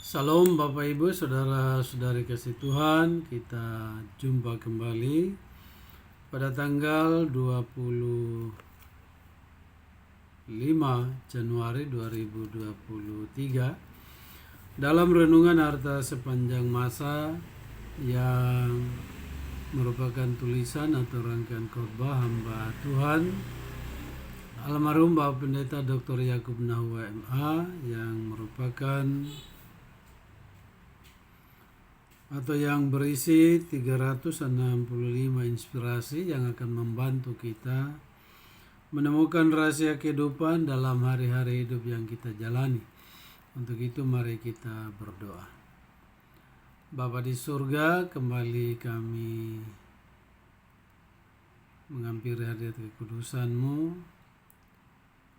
Salam Bapak Ibu, Saudara-saudari kasih Tuhan. Kita jumpa kembali pada tanggal 25 Januari 2023 dalam renungan harta sepanjang masa yang merupakan tulisan atau rangkaian khotbah hamba Tuhan almarhum Bapak Pendeta Dr. Yakub Nahua MA yang merupakan atau yang berisi 365 inspirasi yang akan membantu kita menemukan rahasia kehidupan dalam hari-hari hidup yang kita jalani. Untuk itu mari kita berdoa. Bapa di surga, kembali kami menghampiri hadirat kekudusan-Mu.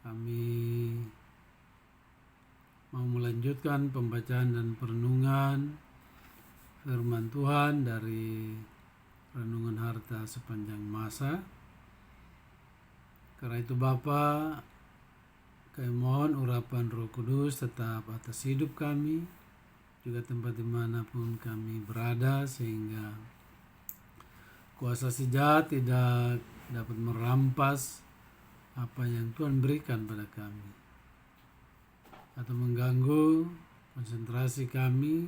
Kami mau melanjutkan pembacaan dan perenungan firman Tuhan dari renungan harta sepanjang masa. Karena itu Bapa, kami mohon urapan Roh Kudus tetap atas hidup kami, juga tempat dimanapun kami berada, sehingga kuasa si jahat tidak dapat merampas apa yang Tuhan berikan pada kami, atau mengganggu konsentrasi kami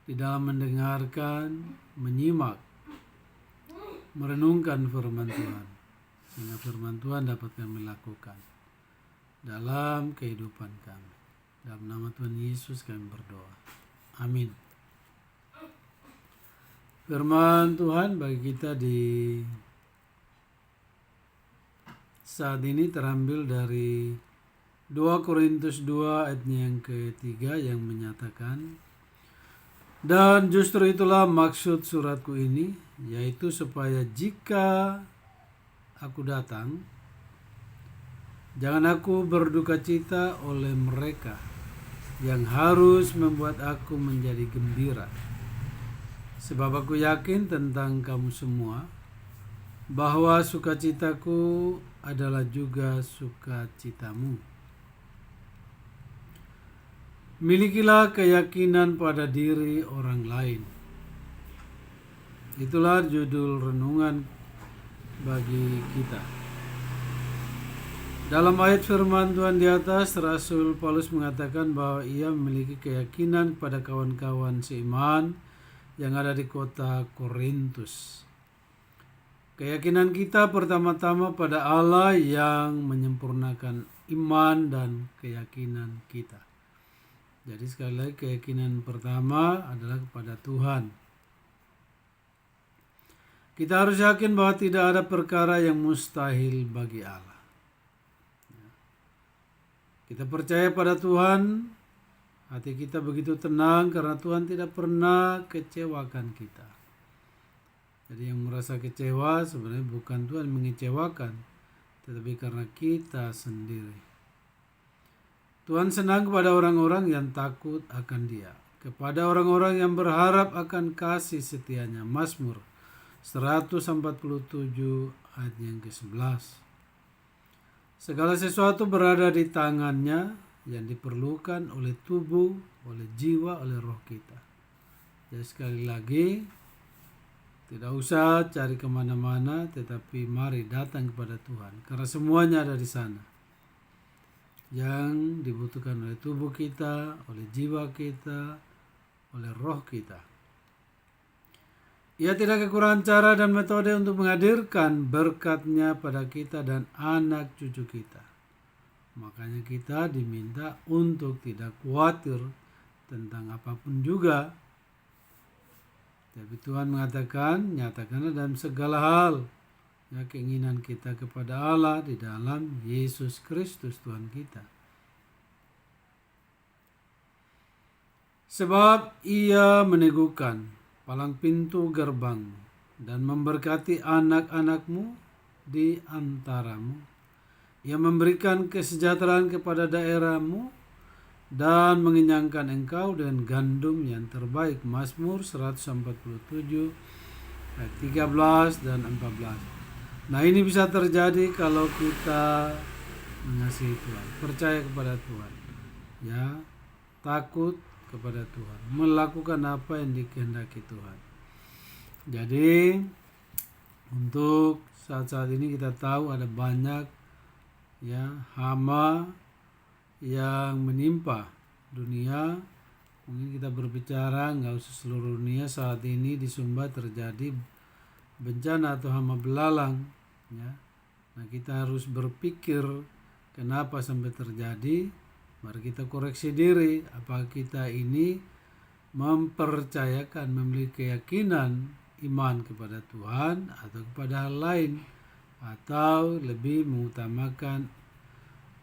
di dalam mendengarkan, menyimak, merenungkan firman Tuhan, sehingga firman Tuhan dapat kami lakukan dalam kehidupan kami. Dalam nama Tuhan Yesus kami berdoa. Amin. Firman Tuhan bagi kita di saat ini terambil dari 2 Korintus 2 ayatnya yang ketiga yang menyatakan, dan justru itulah maksud suratku ini, yaitu supaya jika aku datang, jangan aku berduka cita oleh mereka yang harus membuat aku menjadi gembira. Sebab aku yakin tentang kamu semua, bahwa sukacitaku adalah juga sukacitamu. Milikilah keyakinan pada diri orang lain. Itulah judul renungan bagi kita. Dalam ayat firman Tuhan di atas, Rasul Paulus mengatakan bahwa ia memiliki keyakinan pada kawan-kawan seiman yang ada di kota Korintus. Keyakinan kita pertama-tama pada Allah yang menyempurnakan iman dan keyakinan kita. Jadi sekali lagi, keyakinan pertama adalah kepada Tuhan. Kita harus yakin bahwa tidak ada perkara yang mustahil bagi Allah. Kita percaya pada Tuhan, hati kita begitu tenang karena Tuhan tidak pernah kecewakan kita. Jadi yang merasa kecewa sebenarnya bukan Tuhan mengecewakan, tetapi karena kita sendiri. Tuhan senang kepada orang-orang yang takut akan Dia, kepada orang-orang yang berharap akan kasih setianya. Mazmur 147 ayat yang ke-11. Segala sesuatu berada di tangannya yang diperlukan oleh tubuh, oleh jiwa, oleh roh kita. Jadi sekali lagi, tidak usah cari kemana-mana, tetapi mari datang kepada Tuhan, karena semuanya ada di sana. Yang dibutuhkan oleh tubuh kita, oleh jiwa kita, oleh roh kita. Ia tidak kekurangan cara dan metode untuk menghadirkan berkat-Nya pada kita dan anak cucu kita. Makanya kita diminta untuk tidak khawatir tentang apapun juga. Tapi Tuhan mengatakan, nyatakanlah dalam segala hal ya keinginan kita kepada Allah di dalam Yesus Kristus Tuhan kita. Sebab Ia meneguhkan palang pintu gerbangmu dan memberkati anak-anakmu di antaramu. Ia memberikan kesejahteraan kepada daerahmu dan mengenyangkan engkau dengan gandum yang terbaik. Mazmur 147 ayat 13 dan 14. Nah, ini bisa terjadi kalau kita mengasihi Tuhan, percaya kepada Tuhan. Ya, takut kepada Tuhan, melakukan apa yang dikehendaki Tuhan. Jadi untuk saat-saat ini kita tahu ada banyak hama yang menimpa dunia. Mungkin kita berbicara nggak usah seluruh dunia, saat ini di Sumba terjadi bencana atau hama belalang. Nah kita harus berpikir kenapa sampai terjadi. Mari kita koreksi diri, apakah kita ini mempercayakan, memiliki keyakinan iman kepada Tuhan atau kepada hal lain, atau lebih mengutamakan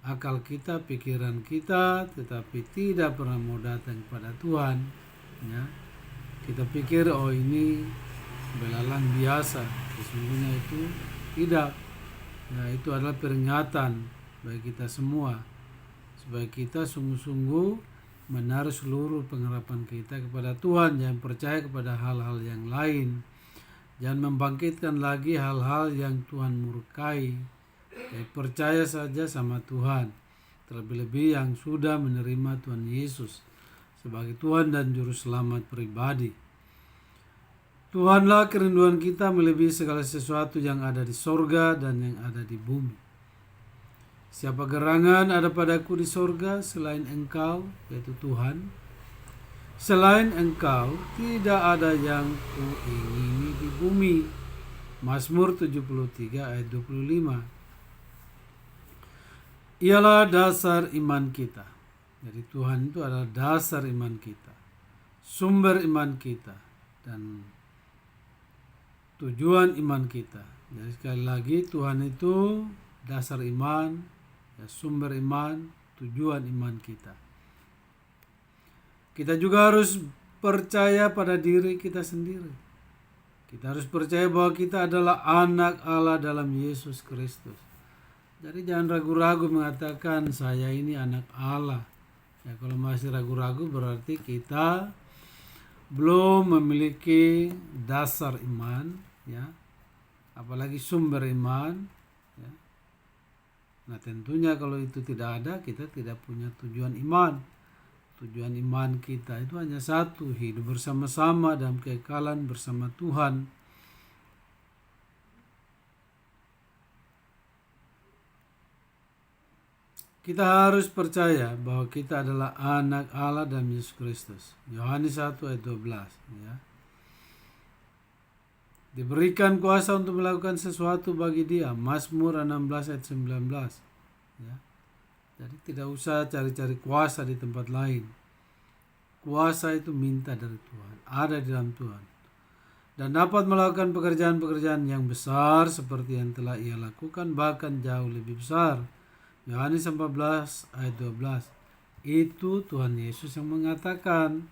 akal kita, pikiran kita, tetapi tidak pernah mau datang kepada Tuhan. Kita pikir ini belalang biasa, sesungguhnya itu tidak. Itu adalah peringatan bagi kita semua, supaya kita sungguh-sungguh menaruh seluruh pengharapan kita kepada Tuhan. Jangan percaya kepada hal-hal yang lain. Jangan membangkitkan lagi hal-hal yang Tuhan murkai. Percaya saja sama Tuhan, terlebih-lebih yang sudah menerima Tuhan Yesus sebagai Tuhan dan Juru Selamat pribadi. Tuhanlah kerinduan kita melebihi segala sesuatu yang ada di sorga dan yang ada di bumi. Siapa gerangan ada padaku di sorga selain Engkau, yaitu Tuhan? Selain Engkau tidak ada yang kuingini di bumi. Mazmur 73 ayat 25. Ialah dasar iman kita. Jadi Tuhan itu adalah dasar iman kita, sumber iman kita, dan tujuan iman kita. Jadi sekali lagi, Tuhan itu dasar iman, sumber iman, tujuan iman kita. Kita juga harus percaya pada diri kita sendiri. Kita harus percaya bahwa kita adalah anak Allah dalam Yesus Kristus. Jadi jangan ragu-ragu mengatakan saya ini anak Allah. Kalau masih ragu-ragu berarti kita belum memiliki dasar iman, apalagi sumber iman. Nah tentunya kalau itu tidak ada, kita tidak punya tujuan iman. Tujuan iman kita itu hanya satu, hidup bersama-sama dalam kekekalan bersama Tuhan. Kita harus percaya bahwa kita adalah anak Allah dalam Yesus Kristus. Yohanes 1 ayat 12. Diberikan kuasa untuk melakukan sesuatu bagi dia. Mazmur 16 ayat 19. Jadi tidak usah cari-cari kuasa di tempat lain. Kuasa itu minta dari Tuhan, ada di dalam Tuhan. Dan dapat melakukan pekerjaan-pekerjaan yang besar seperti yang telah ia lakukan, bahkan jauh lebih besar. Yohanes 14 ayat 12. Itu Tuhan Yesus yang mengatakan.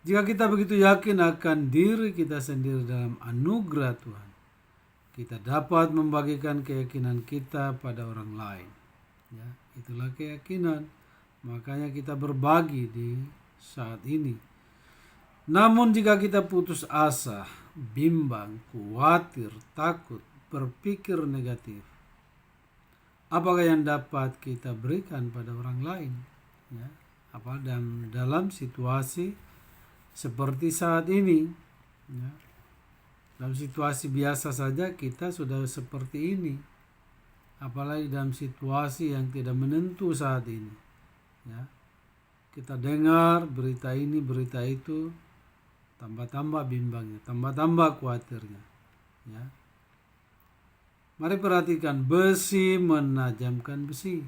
Jika kita begitu yakin akan diri kita sendiri dalam anugerah Tuhan, kita dapat membagikan keyakinan kita pada orang lain. Itulah keyakinan. Makanya kita berbagi di saat ini. Namun jika kita putus asa, bimbang, khawatir, takut, berpikir negatif, apakah yang dapat kita berikan pada orang lain? Dalam situasi seperti saat ini, dalam situasi biasa saja kita sudah seperti ini, apalagi dalam situasi yang tidak menentu saat ini. Kita dengar berita ini, berita itu, tambah-tambah bimbangnya, tambah-tambah khawatirnya. Mari perhatikan, besi menajamkan besi,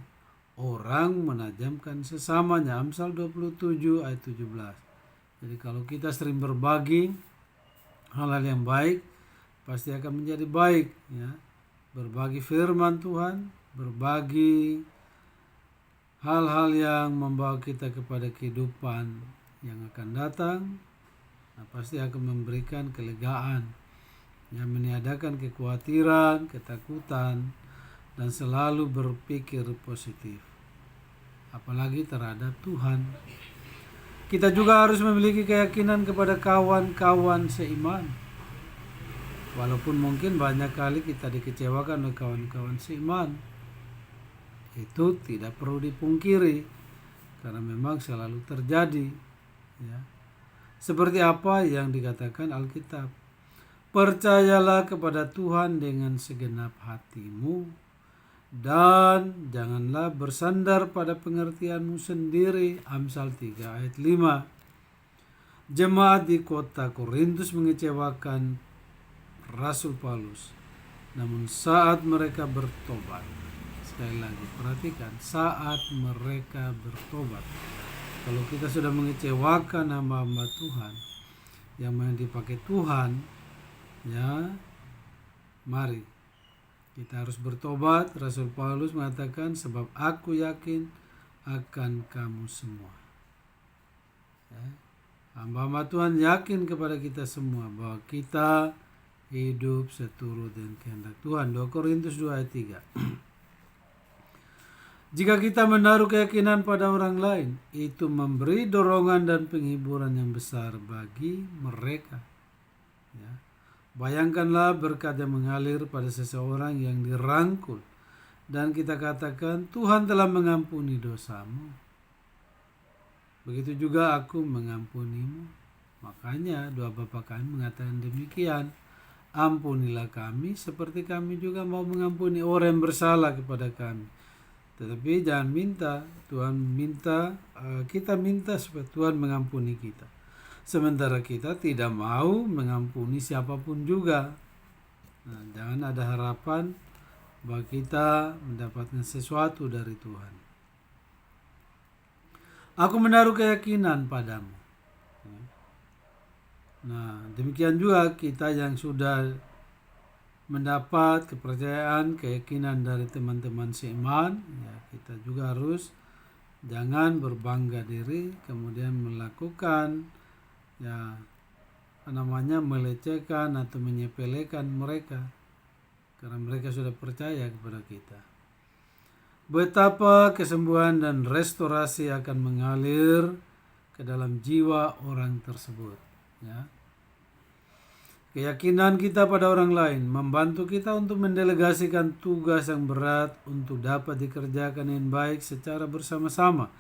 orang menajamkan sesamanya. Amsal 27 ayat 17. Jadi kalau kita sering berbagi hal-hal yang baik, pasti akan menjadi baik. Berbagi firman Tuhan, berbagi hal-hal yang membawa kita kepada kehidupan yang akan datang, pasti akan memberikan kelegaan, yang meniadakan kekhawatiran, ketakutan, dan selalu berpikir positif, apalagi terhadap Tuhan. Kita juga harus memiliki keyakinan kepada kawan-kawan seiman. Walaupun mungkin banyak kali kita dikecewakan oleh kawan-kawan seiman, itu tidak perlu dipungkiri. karena memang selalu terjadi, ya. Seperti apa yang dikatakan Alkitab, percayalah kepada Tuhan dengan segenap hatimu dan janganlah bersandar pada pengertianmu sendiri. Amsal 3 ayat 5. Jemaat di kota Korintus mengecewakan Rasul Paulus, namun saat mereka bertobat, sekali lagi perhatikan, saat mereka bertobat. Kalau kita sudah mengecewakan hamba-hamba Tuhan yang dipakai Tuhan, ya, mari kita harus bertobat. Rasul Paulus mengatakan, sebab aku yakin akan kamu semua. Ya. Hamba-hamba Tuhan yakin kepada kita semua bahwa kita hidup seturut dengan kehendak Tuhan. 2 Korintus 2 ayat 3. Jika kita menaruh keyakinan pada orang lain, itu memberi dorongan dan penghiburan yang besar bagi mereka. Ya. Bayangkanlah berkat yang mengalir pada seseorang yang dirangkul dan kita katakan, Tuhan telah mengampuni dosamu. Begitu juga aku mengampunimu. Makanya doa Bapa kami mengatakan demikian, ampunilah kami seperti kami juga mau mengampuni orang yang bersalah kepada kami. Tetapi jangan minta, kita minta supaya Tuhan mengampuni kita. Sementara kita tidak mau mengampuni siapapun juga. Nah, jangan ada harapan bahwa kita mendapatkan sesuatu dari Tuhan. Aku menaruh keyakinan padamu. Nah, demikian juga kita yang sudah mendapat kepercayaan, keyakinan dari teman-teman seiman, ya, kita juga harus jangan berbangga diri kemudian melakukan, ya, melecehkan atau menyepelekan mereka karena mereka sudah percaya kepada kita. Betapa kesembuhan dan restorasi akan mengalir ke dalam jiwa orang tersebut, ya. Keyakinan kita pada orang lain membantu kita untuk mendelegasikan tugas yang berat untuk dapat dikerjakan dengan baik secara bersama-sama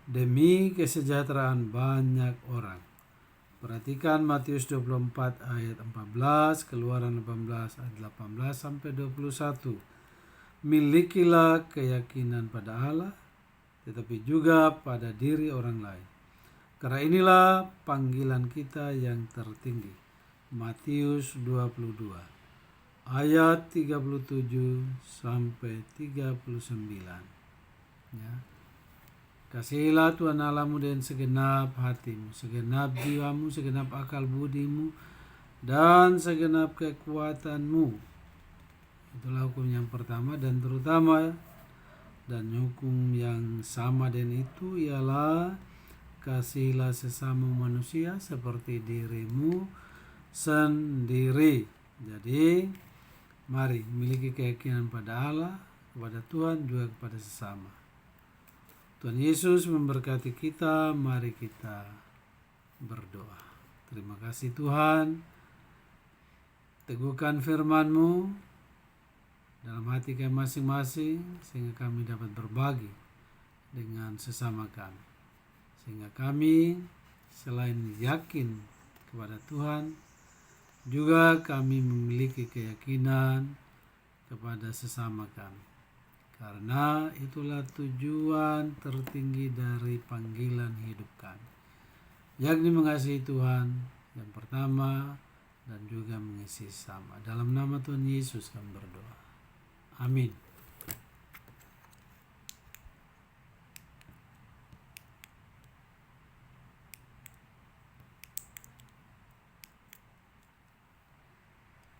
demi kesejahteraan banyak orang. Perhatikan Matius 24 ayat 14, Keluaran 18 ayat 18 sampai 21. Milikilah keyakinan pada Allah, tetapi juga pada diri orang lain. Karena inilah panggilan kita yang tertinggi. Matius 22 ayat 37 sampai 39. Ya. Kasihilah Tuhan Allahmu dengan segenap hatimu, segenap jiwamu, segenap akal budimu, dan segenap kekuatanmu. Itulah hukum yang pertama dan terutama, dan hukum yang sama dengan itu ialah kasihilah sesama manusia seperti dirimu sendiri. Jadi mari miliki keyakinan pada Allah, kepada Tuhan, juga kepada sesama. Tuhan Yesus memberkati kita. Mari kita berdoa. Terima kasih Tuhan, teguhkan firman-Mu dalam hati kami masing-masing sehingga kami dapat berbagi dengan sesama kami, sehingga kami selain yakin kepada Tuhan juga kami memiliki keyakinan kepada sesama kami, karena itulah tujuan tertinggi dari panggilan hidup kami, yakni mengasihi Tuhan yang pertama dan juga mengasihi sesama. Dalam nama Tuhan Yesus kami berdoa. Amin.